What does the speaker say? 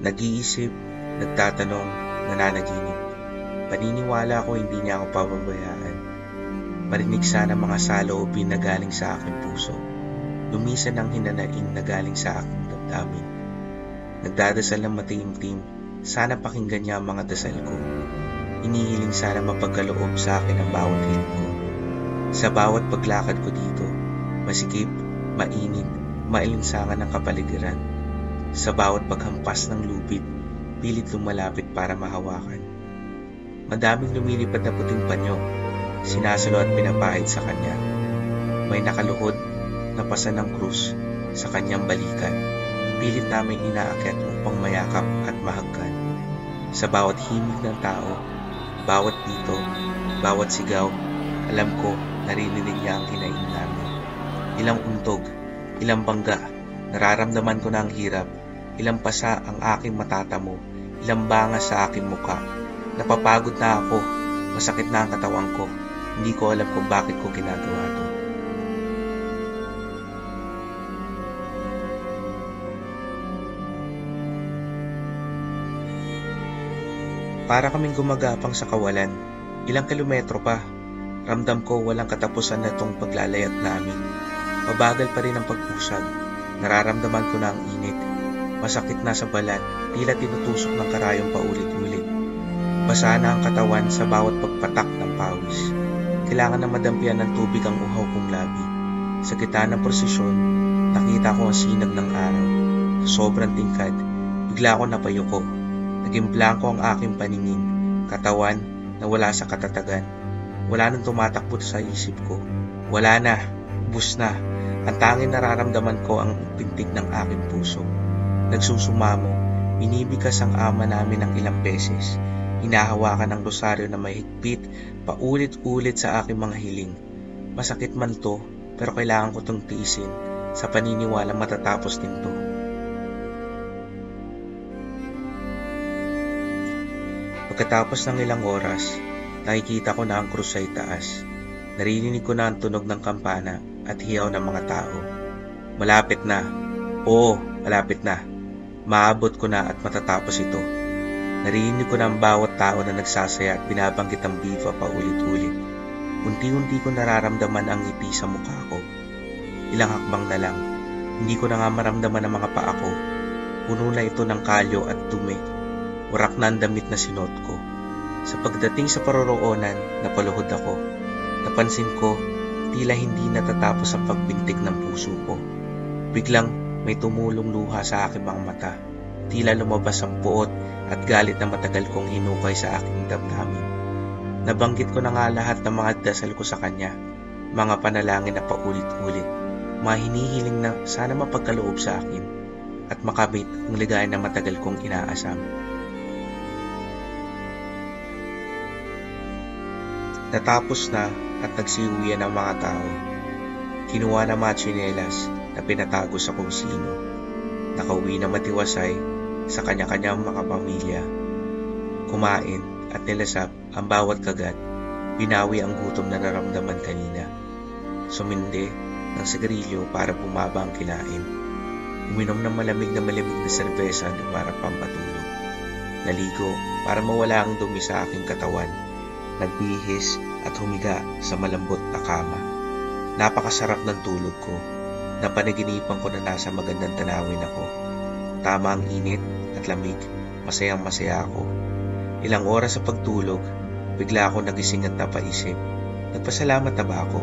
Nag-iisip, nagtatanong, nananaginip. Paniniwala ko hindi niya ako pababayaan. Marinig sana mga saloobin na galing sa aking puso. Lumisan ang hinanaing na galing sa aking damdamin. Nagdadasal ng matiim-tim, sana pakinggan niya ang mga dasal ko. Inihiling sana mapagkaloob sa akin ang bawat hiling ko. Sa bawat paglakad ko dito, masikip, mainit, mailinsangan ng kapaligiran. Sa bawat paghampas ng lupit, pilit lumalapit para mahawakan. Madaming lumilipad na puting panyo, sinasalo at pinapahid sa kanya. May nakaluhod na pasa ng krus sa kanyang balikan. Pilit namin inaakyat upang mayakap at mahagkan. Sa bawat himig ng tao, bawat pito, bawat sigaw, alam ko naririnig niya ang hinaing namin. Ilang untog, ilang bangga, nararamdaman ko na ang hirap. Ilang pasa ang aking matatamo, ilang banga sa aking muka. Napapagod na ako, masakit na ang katawan ko. Hindi ko alam kung bakit ko ginagawa to. Para kaming gumagapang sa kawalan, ilang kilometro pa. Ramdam ko walang katapusan na itong paglalayat namin. Mabagal pa rin ang pag-usag. Nararamdaman ko na ang init. Masakit na sa balat, tila tinutusok ng karayong paulit-ulit. Basa na ang katawan sa bawat pagpatak ng pawis. Kailangan na madampian ng tubig ang uhaw kong labi. Sa gitna ng prosesyon, nakita ko ang sinag ng araw. Sa sobrang tingkad, bigla ako napayuko. Naging blanko ang aking paningin, katawan na wala sa katatagan. Wala nang tumatakbo sa isip ko. Wala na, ubos na. Ang tanging nararamdaman ko ang pintig ng aking puso. Nagsusumamo, binibigas ang ama namin ng ilang beses. Hinahawakan ang rosaryo na may higpit, paulit-ulit sa aking mga hiling. Masakit man to, pero kailangan ko itong tiisin sa paniniwala matatapos din to. Pagkatapos ng ilang oras, nakikita ko na ang krus ay taas. Naririnig ko na ang tunog ng kampana at hiyaw ng mga tao. Malapit na. Oo, malapit na. Maabot ko na at matatapos ito. Naririnig ko na ang bawat tao na nagsasaya at binabanggit ang Viva paulit-ulit. Unti-unti ko nararamdaman ang ngiti sa mukha ko. Ilang hakbang na lang. Hindi ko na nga maramdaman ang mga paa ko. Puno na ito ng kalyo at dumi. Warak na ang damit na sinuot ko. Sa pagdating sa paroroonan, napaluhod ako. Napansin ko, tila hindi natatapos ang pagbintig ng puso ko. Biglang may tumulong luha sa aking mga mata. Tila lumabas ang puot at galit na matagal kong hinukay sa aking damdamin. Nabanggit ko na nga lahat ng mga dasal ko sa kanya. Mga panalangin na paulit-ulit. Mga hinihiling na sana mapagkaloob sa akin at makamit ang ligaya na matagal kong inaasam. Natapos na at nagsiuwian ang mga tao. Kinuha na mga tsinelas na pinatago sa kung sino. Nakauwi na matiwasay sa kanya-kanyang mga pamilya. Kumain at nilasap ang bawat kagat. Binawi ang gutom na naramdaman kanina. Sumindi ng sigarilyo para bumaba ang kinain. Uminom ng malamig na serbesa para pampatulog. Naligo para mawala ang dumi sa aking katawan. Nagbihis at humiga sa malambot na kama. Napakasarap ng tulog ko. Napanaginipan ko na nasa magandang tanawin ako. Tama ang init at lamig. Masayang masaya ako. Ilang oras sa pagtulog, bigla ako nagising at napaisip. Nagpasalamat na ba ako?